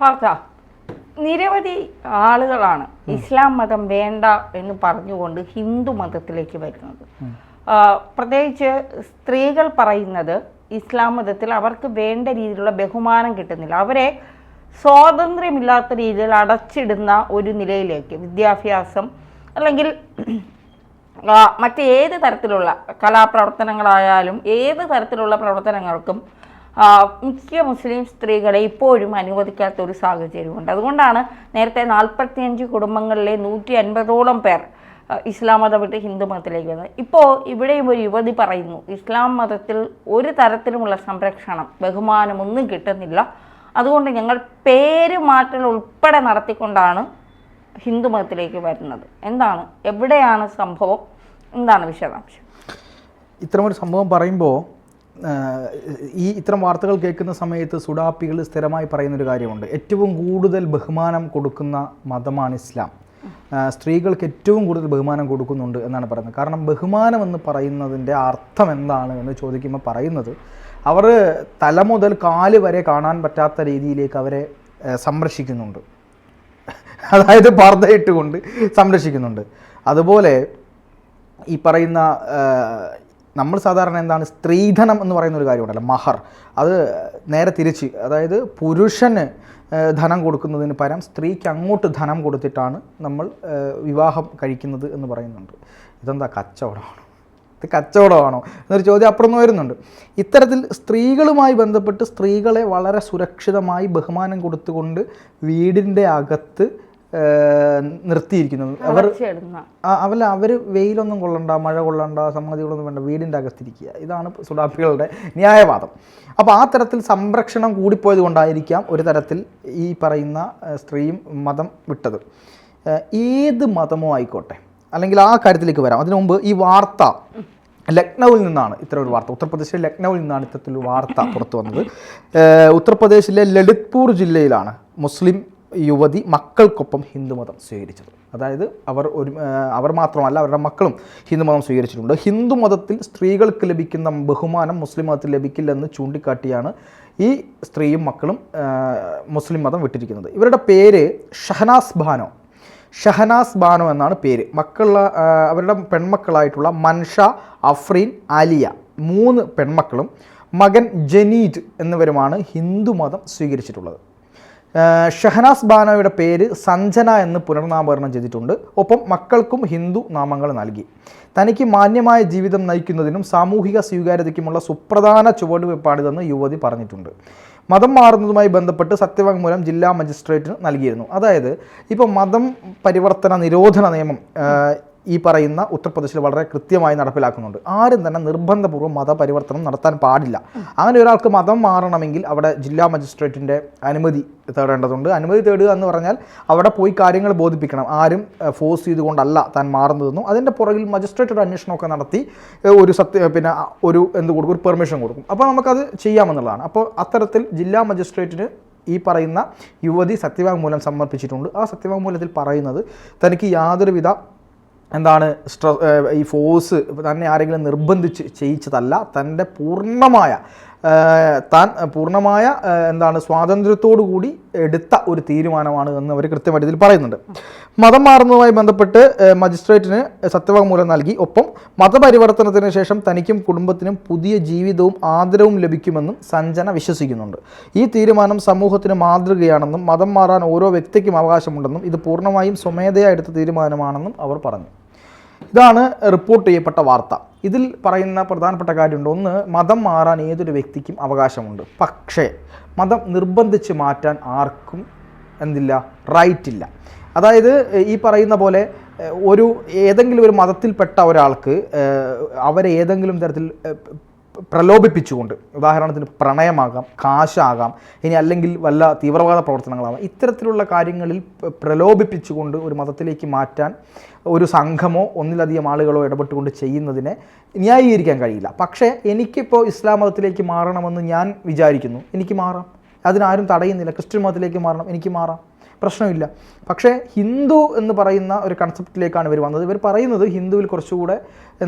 പാർത്ത നിരവധി ആളുകളാണ് ഇസ്ലാം മതം വേണ്ട എന്ന് പറഞ്ഞുകൊണ്ട് ഹിന്ദു മതത്തിലേക്ക് വരുന്നത്. പ്രത്യേകിച്ച് സ്ത്രീകൾ പറയുന്നത് ഇസ്ലാം മതത്തിൽ അവർക്ക് വേണ്ട രീതിയിലുള്ള ബഹുമാനം കിട്ടുന്നില്ല, അവരെ സ്വാതന്ത്ര്യമില്ലാത്ത രീതിയിൽ അടച്ചിടുന്ന ഒരു നിലയിലേക്ക് വിദ്യാഭ്യാസം അല്ലെങ്കിൽ മറ്റേത് തരത്തിലുള്ള കലാപ്രവർത്തനങ്ങളായാലും ഏത് തരത്തിലുള്ള പ്രവർത്തനങ്ങൾക്കും മിക്ക മുസ്ലിം സ്ത്രീകളെ ഇപ്പോഴും അനുവദിക്കാത്ത ഒരു സാഹചര്യമുണ്ട്. അതുകൊണ്ടാണ് നേരത്തെ 45 കുടുംബങ്ങളിലെ 150ഓളം പേർ ഇസ്ലാം മതം വിട്ട് ഹിന്ദു മതത്തിലേക്ക് വന്നത്. ഇപ്പോൾ ഇവിടെയും ഒരു യുവതി പറയുന്നു, ഇസ്ലാം മതത്തിൽ ഒരു തരത്തിലുമുള്ള സംരക്ഷണം ബഹുമാനമൊന്നും കിട്ടുന്നില്ല, അതുകൊണ്ട് ഞങ്ങൾ പേര് മാറ്റൽ ഉൾപ്പെടെ നടത്തിക്കൊണ്ടാണ് ഹിന്ദു മതത്തിലേക്ക് വരുന്നത്. എന്താണ്, എവിടെയാണ് സംഭവം, എന്താണ് വിശദാംശം? ഇത്തരമൊരു സംഭവം പറയുമ്പോൾ ഇത്തരം വാർത്തകൾ കേൾക്കുന്ന സമയത്ത് സുഡാപ്പികൾ സ്ഥിരമായി പറയുന്നൊരു കാര്യമുണ്ട്. ഏറ്റവും കൂടുതൽ ബഹുമാനം കൊടുക്കുന്ന മതമാണ് ഇസ്ലാം, സ്ത്രീകൾക്ക് ഏറ്റവും കൂടുതൽ ബഹുമാനം കൊടുക്കുന്നുണ്ട് എന്നാണ് പറയുന്നത്. കാരണം ബഹുമാനം എന്ന് പറയുന്നതിൻ്റെ അർത്ഥം എന്താണ് എന്ന് ചോദിക്കുമ്പോൾ പറയുന്നത്, അവർ തല മുതൽ കാല് വരെ കാണാൻ പറ്റാത്ത രീതിയിലേക്ക് അവരെ സംരക്ഷിക്കുന്നുണ്ട്, അതായത് പർദ്ദയിട്ടുകൊണ്ട് സംരക്ഷിക്കുന്നുണ്ട്. അതുപോലെ ഈ പറയുന്ന നമ്മൾ സാധാരണ എന്താണ് സ്ത്രീധനം എന്ന് പറയുന്ന ഒരു കാര്യമുണ്ടല്ലോ, മഹർ, അത് നേരെ തിരിച്ച്, അതായത് പുരുഷന് ധനം കൊടുക്കുന്നതിന് പകരം സ്ത്രീക്ക് അങ്ങോട്ട് ധനം കൊടുത്തിട്ടാണ് നമ്മൾ വിവാഹം കഴിക്കുന്നത് എന്ന് പറയുന്നുണ്ട്. ഇതെന്താ കച്ചവടമാണോ? ഇത് കച്ചവടമാണോ എന്നൊരു ചോദ്യം അപ്പുറം വരുന്നുണ്ട്. ഇത്തരത്തിൽ സ്ത്രീകളുമായി ബന്ധപ്പെട്ട് സ്ത്രീകളെ വളരെ സുരക്ഷിതമായി ബഹുമാനം കൊടുത്തുകൊണ്ട് വീടിൻ്റെ അകത്ത് നിർത്തിയിരിക്കുന്നത്. അവർ വെയിലൊന്നും കൊള്ളണ്ട, മഴ കൊള്ളണ്ട, സംഗതികളൊന്നും വേണ്ട, വീടിൻ്റെ അകത്തിരിക്കുക. ഇതാണ് സുഡാപ്പികളുടെ ന്യായവാദം. അപ്പോൾ ആ തരത്തിൽ സംരക്ഷണം കൂടിപ്പോയത് കൊണ്ടായിരിക്കാം ഒരു തരത്തിൽ ഈ പറയുന്ന സ്ത്രീയും മതം വിട്ടത്. ഏത് മതമോ ആയിക്കോട്ടെ, അല്ലെങ്കിൽ ആ കാര്യത്തിലേക്ക് വരാം. അതിനു മുമ്പ് ഈ വാർത്ത ലക്നൌവിൽ നിന്നാണ്, ഇത്തരം ഒരു വാർത്ത, ഉത്തർപ്രദേശിലെ ലക്നൌവിൽ നിന്നാണ് ഇത്തരത്തിലൊരു വാർത്ത പുറത്തു വന്നത്. ഉത്തർപ്രദേശിലെ ലളിത്പൂർ ജില്ലയിലാണ് മുസ്ലിം യുവതി മക്കൾക്കൊപ്പം ഹിന്ദുമതം സ്വീകരിച്ചത്. അതായത് അവർ മാത്രമല്ല, അവരുടെ മക്കളും ഹിന്ദുമതം സ്വീകരിച്ചിട്ടുണ്ട്. ഹിന്ദുമതത്തിൽ സ്ത്രീകൾക്ക് ലഭിക്കുന്ന ബഹുമാനം മുസ്ലിം മതത്തിൽ ലഭിക്കില്ലെന്ന് ചൂണ്ടിക്കാട്ടിയാണ് ഈ സ്ത്രീയും മക്കളും മുസ്ലിം മതം വിട്ടിരിക്കുന്നത്. ഇവരുടെ പേര് ഷഹനാസ് ബാനോ എന്നാണ് പേര്. അവരുടെ പെൺമക്കളായിട്ടുള്ള മൻഷ, അഫ്രീൻ, ആലിയ 3 പെൺമക്കളും മകൻ ജനീദ് എന്നിവരുമാണ് ഹിന്ദുമതം സ്വീകരിച്ചിട്ടുള്ളത്. ഷഹനാസ് ബാനോയുടെ പേര് സഞ്ജന എന്ന് പുനർനാമകരണം ചെയ്തിട്ടുണ്ട്. ഒപ്പം മക്കൾക്കും ഹിന്ദു നാമങ്ങൾ നൽകി. തനിക്ക് മാന്യമായ ജീവിതം നയിക്കുന്നതിനും സാമൂഹിക സ്വീകാര്യതയ്ക്കുമുള്ള സുപ്രധാന ചുവടുവെപ്പാണിതെന്ന് യുവതി പറഞ്ഞിട്ടുണ്ട്. മതം മാറുന്നതുമായി ബന്ധപ്പെട്ട് സത്യവാങ്മൂലം ജില്ലാ മജിസ്ട്രേറ്റിന് നൽകിയിരുന്നു. അതായത് ഇപ്പോൾ മതം പരിവർത്തന നിരോധന നിയമം ഈ പറയുന്ന ഉത്തർപ്രദേശിൽ വളരെ കൃത്യമായി നടപ്പിലാക്കുന്നുണ്ട്. ആരും തന്നെ നിർബന്ധപൂർവ്വം മതപരിവർത്തനം നടത്താൻ പാടില്ല. അങ്ങനെ ഒരാൾക്ക് മതം മാറണമെങ്കിൽ അവിടെ ജില്ലാ മജിസ്ട്രേറ്റിൻ്റെ അനുമതി തേടേണ്ടതുണ്ട്. അനുമതി തേടുക എന്ന് പറഞ്ഞാൽ അവിടെ പോയി കാര്യങ്ങൾ ബോധിപ്പിക്കണം. ആരും ഫോഴ്സ് ചെയ്തുകൊണ്ടല്ല താൻ മാറുന്നതെന്നും അതിൻ്റെ പുറകിൽ മജിസ്ട്രേറ്റ് അന്വേഷണമൊക്കെ നടത്തി ഒരു പെർമിഷൻ കൊടുക്കും. അപ്പോൾ നമുക്കത് ചെയ്യാമെന്നുള്ളതാണ്. അപ്പോൾ അത്തരത്തിൽ ജില്ലാ മജിസ്ട്രേറ്റിന് ഈ പറയുന്ന യുവതി സത്യവാങ്മൂലം സമർപ്പിച്ചിട്ടുണ്ട്. ആ സത്യവാങ്മൂലത്തിൽ പറയുന്നത് തനിക്ക് യാതൊരുവിധ ഈ ഫോഴ്സ് തന്നെ ആരെങ്കിലും നിർബന്ധിച്ച് ചെയ്യിച്ചതല്ല, തൻ്റെ പൂർണ്ണമായ സ്വാതന്ത്ര്യത്തോടു കൂടി എടുത്ത ഒരു തീരുമാനമാണ് എന്ന് അവർ കൃത്യമായിട്ട് ഇതിൽ പറയുന്നുണ്ട്. മതം മാറുന്നതുമായി ബന്ധപ്പെട്ട് മജിസ്ട്രേറ്റിന് സത്യവാങ്മൂലം നൽകി. ഒപ്പം മതപരിവർത്തനത്തിന് ശേഷം തനിക്കും കുടുംബത്തിനും പുതിയ ജീവിതവും ആദരവും ലഭിക്കുമെന്നും സഞ്ജന വിശ്വസിക്കുന്നുണ്ട്. ഈ തീരുമാനം സമൂഹത്തിന് മാതൃകയാണെന്നും മതം മാറാൻ ഓരോ വ്യക്തിക്കും അവകാശമുണ്ടെന്നും ഇത് പൂർണ്ണമായും സ്വമേധയാ എടുത്ത തീരുമാനമാണെന്നും അവർ പറഞ്ഞു. ഇതാണ് റിപ്പോർട്ട് ചെയ്യപ്പെട്ട വാർത്ത. ഇതിൽ പറയുന്ന പ്രധാനപ്പെട്ട കാര്യമുണ്ട്. ഒന്ന്, മതം മാറാൻ ഏതൊരു വ്യക്തിക്കും അവകാശമുണ്ട്. പക്ഷേ മതം നിർബന്ധിച്ച് മാറ്റാൻ ആർക്കും റൈറ്റ് ഇല്ല. അതായത് ഈ പറയുന്ന പോലെ ഏതെങ്കിലും ഒരു മതത്തിൽപ്പെട്ട ഒരാൾക്ക് അവരെ ഏതെങ്കിലും തരത്തിൽ പ്രലോഭിപ്പിച്ചുകൊണ്ട്, ഉദാഹരണത്തിന് പ്രണയമാകാം, കാശാകാം, ഇനി അല്ലെങ്കിൽ വല്ല തീവ്രവാദ പ്രവർത്തനങ്ങളാകാം, ഇത്തരത്തിലുള്ള കാര്യങ്ങളിൽ പ്രലോഭിപ്പിച്ചുകൊണ്ട് ഒരു മതത്തിലേക്ക് മാറ്റാൻ ഒരു സംഘമോ ഒന്നിലധികം ആളുകളോ ഇടപെട്ടുകൊണ്ട് ചെയ്യുന്നതിനെ ന്യായീകരിക്കാൻ കഴിയില്ല. പക്ഷേ എനിക്കിപ്പോൾ ഇസ്ലാം മതത്തിലേക്ക് മാറണമെന്ന് ഞാൻ വിചാരിക്കുന്നു, എനിക്ക് മാറാം, അതിനാരും തടയുന്നില്ല. ക്രിസ്ത്യൻ മതത്തിലേക്ക് മാറണം, എനിക്ക് മാറാം, പ്രശ്നമില്ല. പക്ഷേ ഹിന്ദു എന്ന് പറയുന്ന ഒരു കൺസെപ്റ്റിലേക്കാണ് ഇവർ വന്നത്. ഇവർ പറയുന്നത് ഹിന്ദുവിൽ കുറച്ചുകൂടെ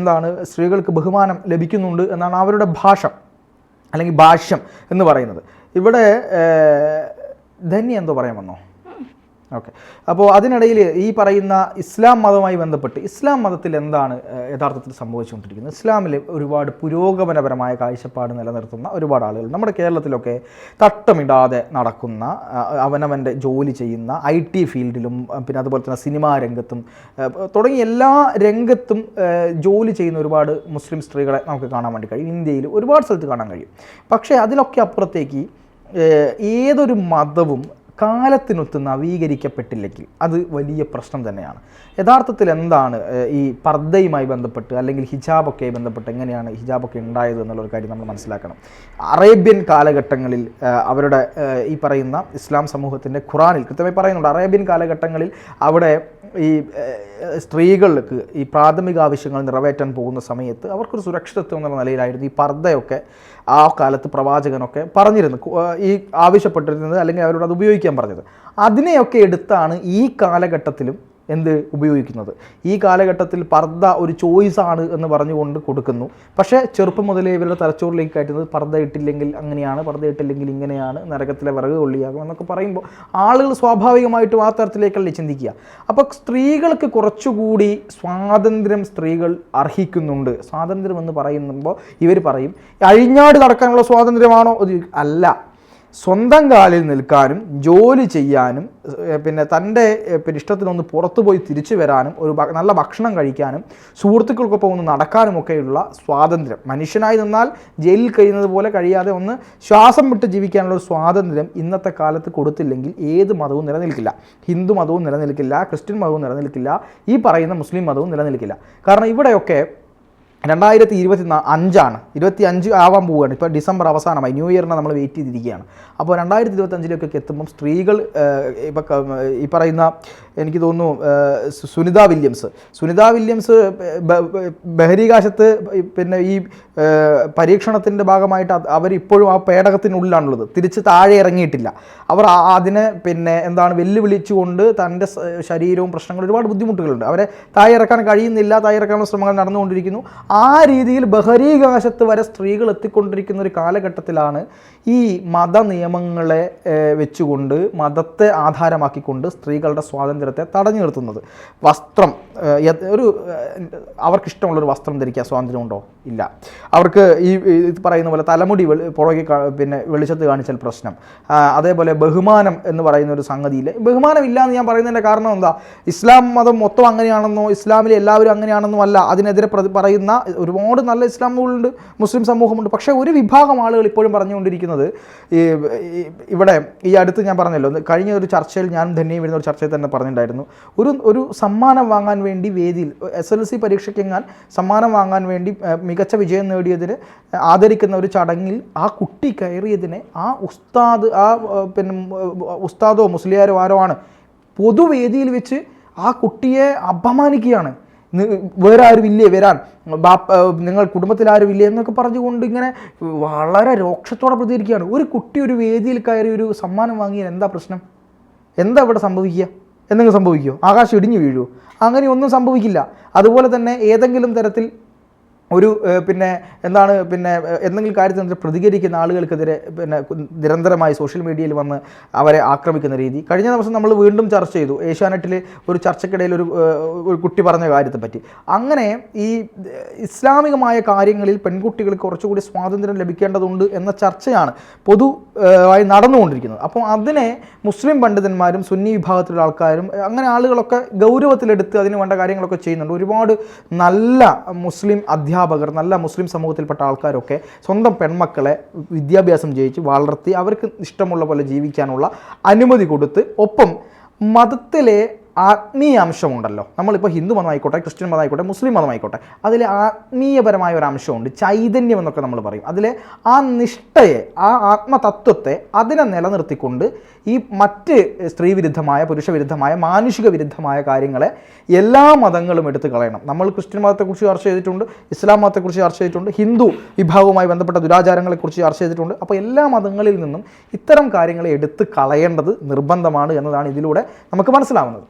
സ്ത്രീകൾക്ക് ബഹുമാനം ലഭിക്കുന്നുണ്ട് എന്നാണ് അവരുടെ ഭാഷ്യം എന്ന് പറയുന്നത്. ഇവിടെ ധന്യ എന്തോ പറയാൻ വന്നോ? ഓക്കെ. അപ്പോൾ അതിനിടയിൽ ഈ പറയുന്ന ഇസ്ലാം മതവുമായി ബന്ധപ്പെട്ട് ഇസ്ലാം മതത്തിൽ എന്താണ് യഥാർത്ഥത്തിൽ സംഭവിച്ചുകൊണ്ടിരിക്കുന്നത്? ഇസ്ലാമിൽ ഒരുപാട് പുരോഗമനപരമായ കാഴ്ചപ്പാട് നിലനിർത്തുന്ന ഒരുപാട് ആളുകൾ നമ്മുടെ കേരളത്തിലൊക്കെ തട്ടമിടാതെ നടക്കുന്ന, അവനവൻ്റെ ജോലി ചെയ്യുന്ന IT ഫീൽഡിലും പിന്നെ അതുപോലെ തന്നെ സിനിമാ രംഗത്തും തുടങ്ങി എല്ലാ രംഗത്തും ജോലി ചെയ്യുന്ന ഒരുപാട് മുസ്ലിം സ്ത്രീകളെ നമുക്ക് കാണാൻ വേണ്ടി കഴിയും. ഇന്ത്യയിൽ ഒരുപാട് സ്ഥലത്ത് കാണാൻ കഴിയും. പക്ഷേ അതിലൊക്കെ അപ്പുറത്തേക്ക് ഏതൊരു മതവും കാലത്തിനൊത്ത് നവീകരിക്കപ്പെട്ടില്ലെങ്കിൽ അത് വലിയ പ്രശ്നം തന്നെയാണ്. യഥാർത്ഥത്തിൽ എന്താണ് ഈ പർദ്ദയുമായി ബന്ധപ്പെട്ട് അല്ലെങ്കിൽ ഹിജാബൊക്കെ ബന്ധപ്പെട്ട് എങ്ങനെയാണ് ഹിജാബൊക്കെ ഉണ്ടായത് എന്നുള്ളൊരു കാര്യം നമ്മൾ മനസ്സിലാക്കണം. അറേബ്യൻ കാലഘട്ടങ്ങളിൽ അവരുടെ ഈ പറയുന്ന ഇസ്ലാം സമൂഹത്തിൻ്റെ ഖുറാനിൽ കൃത്യമായി പറയുന്നുണ്ട്, അറേബ്യൻ കാലഘട്ടങ്ങളിൽ അവിടെ ഈ സ്ത്രീകൾക്ക് ഈ പ്രാഥമിക ആവശ്യങ്ങൾ നിറവേറ്റാൻ പോകുന്ന സമയത്ത് അവർക്കൊരു സുരക്ഷിതത്വം എന്നുള്ള നിലയിലായിരുന്നു ഈ പർദ്ദയൊക്കെ ആ കാലത്ത് പ്രവാചകനൊക്കെ പറഞ്ഞിരുന്നു, ഈ ആവശ്യപ്പെട്ടിരുന്നത് അല്ലെങ്കിൽ അവരോട് അത് ഉപയോഗിക്കാൻ പറഞ്ഞത്. അതിനെയൊക്കെ എടുത്താണ് ഈ കാലഘട്ടത്തിലും എന്ത് ഉപയോഗിക്കുന്നത്. ഈ കാലഘട്ടത്തിൽ പർദ്ദ ഒരു ചോയ്സാണ് എന്ന് പറഞ്ഞുകൊണ്ട് കൊടുക്കുന്നു. പക്ഷേ ചെറുപ്പം മുതലേ ഇവരുടെ തലച്ചോറിലേക്ക് കയറ്റുന്നത് പർദ്ദ ഇട്ടില്ലെങ്കിൽ അങ്ങനെയാണ്, പർദ്ദ ഇട്ടില്ലെങ്കിൽ ഇങ്ങനെയാണ്, നരകത്തിലെ വിറക് കൊള്ളിയാകും എന്നൊക്കെ പറയുമ്പോൾ ആളുകൾ സ്വാഭാവികമായിട്ടും ആ തരത്തിലേക്കല്ലേ ചിന്തിക്കുക. അപ്പോൾ സ്ത്രീകൾക്ക് കുറച്ചുകൂടി സ്വാതന്ത്ര്യം സ്ത്രീകൾ അർഹിക്കുന്നുണ്ട്. സ്വാതന്ത്ര്യം എന്ന് പറയുമ്പോൾ ഇവർ പറയും അഴിഞ്ഞാട് നടക്കാനുള്ള സ്വാതന്ത്ര്യമാണോ? അത് അല്ല. സ്വന്തം കാലിൽ നിൽക്കാനും ജോലി ചെയ്യാനും പിന്നെ തൻ്റെ ഇഷ്ടത്തിനൊന്ന് പുറത്തു പോയി തിരിച്ചു വരാനും ഒരു നല്ല ഭക്ഷണം കഴിക്കാനും സുഹൃത്തുക്കൾക്കൊപ്പം ഒന്ന് നടക്കാനുമൊക്കെയുള്ള സ്വാതന്ത്ര്യം, മനുഷ്യനായി നിന്നാൽ ജയിലിൽ കഴിയുന്നത് പോലെ കഴിയാതെ ഒന്ന് ശ്വാസം വിട്ട് ജീവിക്കാനുള്ള ഒരു സ്വാതന്ത്ര്യം ഇന്നത്തെ കാലത്ത് കൊടുത്തില്ലെങ്കിൽ ഏത് മതവും നിലനിൽക്കില്ല. ഹിന്ദു മതവും നിലനിൽക്കില്ല, ക്രിസ്ത്യൻ മതവും നിലനിൽക്കില്ല, ഈ പറയുന്ന മുസ്ലിം മതവും നിലനിൽക്കില്ല. കാരണം ഇവിടെയൊക്കെ 2025 ആവാൻ പോവുകയാണ്. ഇപ്പോൾ ഡിസംബർ അവസാനമായി, ന്യൂ ഇയറിനെ നമ്മൾ വെയിറ്റ് ചെയ്തിരിക്കുകയാണ്. അപ്പോൾ 2025 എത്തുമ്പം സ്ത്രീകൾ ഇപ്പം ഈ പറയുന്ന എനിക്ക് തോന്നുന്നു സുനിത വില്യംസ് ബഹിരാകാശത്ത് പിന്നെ ഈ പരീക്ഷണത്തിൻ്റെ ഭാഗമായിട്ട് അവരിപ്പോഴും ആ പേടകത്തിനുള്ളിലാണുള്ളത്, തിരിച്ച് താഴെ ഇറങ്ങിയിട്ടില്ല. അവർ അതിനെ പിന്നെ എന്താണ് വെല്ലുവിളിച്ചുകൊണ്ട് തൻ്റെ ശരീരവും പ്രശ്നങ്ങളും ഒരുപാട് ബുദ്ധിമുട്ടുകളുണ്ട്, അവരെ താഴെ ഇറക്കാൻ കഴിയുന്നില്ല, താഴെ ഇറക്കാനുള്ള ശ്രമങ്ങൾ നടന്നുകൊണ്ടിരിക്കുന്നു. ആ രീതിയിൽ ബഹിരാകാശത്ത് വരെ സ്ത്രീകൾ എത്തിക്കൊണ്ടിരിക്കുന്ന ഒരു കാലഘട്ടത്തിലാണ് ഈ മത നിയമങ്ങളെ വെച്ചുകൊണ്ട് മതത്തെ ആധാരമാക്കിക്കൊണ്ട് സ്ത്രീകളുടെ സ്വാതന്ത്ര്യത്തെ തടഞ്ഞു നിർത്തുന്നത്. വസ്ത്രം ഒരു അവർക്കിഷ്ടമുള്ളൊരു വസ്ത്രം ധരിക്കാൻ സ്വാതന്ത്ര്യമുണ്ടോ? ഇല്ല. അവർക്ക് ഈ പറയുന്ന പോലെ തലമുടി പുറകെ പിന്നെ വെളിച്ചത്ത് കാണിച്ചാൽ പ്രശ്നം. അതേപോലെ ബഹുമാനം എന്ന് പറയുന്ന ഒരു സംഗതിയില്ല. ബഹുമാനം ഇല്ല എന്ന് ഞാൻ പറയുന്നതിൻ്റെ കാരണം എന്താ? ഇസ്ലാം മതം മൊത്തം അങ്ങനെയാണെന്നോ ഇസ്ലാമിലെ എല്ലാവരും അങ്ങനെയാണെന്നോ അല്ല. അതിനെതിരെ പറയുന്ന ഒരുപാട് നല്ല ഇസ്ലാമുകളുണ്ട്, മുസ്ലിം സമൂഹമുണ്ട്. പക്ഷേ ഒരു വിഭാഗം ആളുകൾ ഇപ്പോഴും പറഞ്ഞുകൊണ്ടിരിക്കുന്നത് ഇവിടെ ഈ അടുത്ത് ഞാൻ പറഞ്ഞല്ലോ, കഴിഞ്ഞ ഒരു ചർച്ചയിൽ ഞാൻ ധന്യയും വരുന്ന ഒരു ചർച്ചയിൽ തന്നെ പറഞ്ഞിട്ടുണ്ടായിരുന്നു, ഒരു സമ്മാനം വാങ്ങാൻ വേണ്ടി വേദിയിൽ SLC പരീക്ഷയ്ക്കെങ്ങാൻ സമ്മാനം വാങ്ങാൻ വേണ്ടി മികച്ച വിജയം നേടിയതിന് ആദരിക്കുന്ന ഒരു ചടങ്ങിൽ ആ കുട്ടി കയറിയതിനെ ആ പിന്നെ ഉസ്താദോ മുസ്ലിയാരോ ആരോ ആണ് പൊതുവേദിയിൽ വെച്ച് ആ കുട്ടിയെ അപമാനിക്കുകയാണ്. വേറെ ആരും ഇല്ലേ വരാൻ, നിങ്ങൾ കുടുംബത്തിൽ ആരും ഇല്ലേ എന്നൊക്കെ പറഞ്ഞുകൊണ്ട് ഇങ്ങനെ വളരെ രോക്ഷത്തോടെ പ്രതികരിക്കുകയാണ്. ഒരു കുട്ടി ഒരു വേദിയിൽ കയറി ഒരു സമ്മാനം വാങ്ങിയാൽ എന്താ പ്രശ്നം? എന്താ ഇവിടെ സംഭവിക്കുക? എന്തെങ്കിലും സംഭവിക്കുമോ? ആകാശം ഇടിഞ്ഞു വീഴുമോ? അങ്ങനെയൊന്നും സംഭവിക്കില്ല. അതുപോലെ തന്നെ ഏതെങ്കിലും തരത്തിൽ ഒരു പിന്നെ എന്താണ് പിന്നെ എന്തെങ്കിലും കാര്യത്തിൽ പ്രതികരിക്കുന്ന ആളുകൾക്കെതിരെ പിന്നെ നിരന്തരമായി സോഷ്യൽ മീഡിയയിൽ വന്ന് അവരെ ആക്രമിക്കുന്ന രീതി കഴിഞ്ഞ ദിവസം നമ്മൾ വീണ്ടും ചർച്ച ചെയ്തു. ഏഷ്യാനെറ്റിൽ ഒരു ചർച്ചയ്ക്കിടയിൽ ഒരു കുട്ടി പറഞ്ഞ കാര്യത്തെപ്പറ്റി. അങ്ങനെ ഈ ഇസ്ലാമികമായ കാര്യങ്ങളിൽ പെൺകുട്ടികൾക്ക് കുറച്ചുകൂടി സ്വാതന്ത്ര്യം ലഭിക്കേണ്ടതുണ്ട് എന്ന ചർച്ചയാണ് പൊതുവായി നടന്നുകൊണ്ടിരിക്കുന്നത്. അപ്പോൾ അതിനെ മുസ്ലിം പണ്ഡിതന്മാരും സുന്നി വിഭാഗത്തിലുള്ള ആൾക്കാരും അങ്ങനെ ആളുകളൊക്കെ ഗൗരവത്തിലെടുത്ത് അതിന് വേണ്ട കാര്യങ്ങളൊക്കെ ചെയ്യുന്നുണ്ട്. ഒരുപാട് നല്ല മുസ്ലിം അധ്യാപകർ, നല്ല മുസ്ലിം സമൂഹത്തിൽപ്പെട്ട ആൾക്കാരൊക്കെ സ്വന്തം പെൺമക്കളെ വിദ്യാഭ്യാസം ചെയ്യിച്ച് വളർത്തി അവർക്ക് ഇഷ്ടമുള്ള പോലെ ജീവിക്കാനുള്ള അനുമതി കൊടുത്ത്, ഒപ്പം മതത്തിലെ ആത്മീയ അംശമുണ്ടല്ലോ, നമ്മളിപ്പോൾ ഹിന്ദു മതമായിക്കോട്ടെ, ക്രിസ്ത്യൻ മതമായിക്കോട്ടെ, മുസ്ലിം മതമായിക്കോട്ടെ, അതിലെ ആത്മീയപരമായ ഒരു അംശമുണ്ട്, ചൈതന്യം എന്നൊക്കെ നമ്മൾ പറയും. അതിലെ ആ നിഷ്ഠയെ, ആ ആത്മതത്വത്തെ അതിനെ നിലനിർത്തിക്കൊണ്ട് ഈ മറ്റ് സ്ത്രീവിരുദ്ധമായ, പുരുഷവിരുദ്ധമായ, മാനുഷിക വിരുദ്ധമായ കാര്യങ്ങളെ എല്ലാ മതങ്ങളും എടുത്തു കളയണം. നമ്മൾ ക്രിസ്ത്യൻ മതത്തെക്കുറിച്ച് ചർച്ച ചെയ്തിട്ടുണ്ട്, ഇസ്ലാം മതത്തെക്കുറിച്ച് ചർച്ച ചെയ്തിട്ടുണ്ട്, ഹിന്ദു വിഭാഗവുമായി ബന്ധപ്പെട്ട ദുരാചാരങ്ങളെക്കുറിച്ച് ചർച്ച ചെയ്തിട്ടുണ്ട്. അപ്പോൾ എല്ലാ മതങ്ങളിൽ നിന്നും ഇത്തരം കാര്യങ്ങളെ എടുത്ത് കളയേണ്ടത് നിർബന്ധമാണ് എന്നതാണ് ഇതിലൂടെ നമുക്ക് മനസ്സിലാവുന്നത്.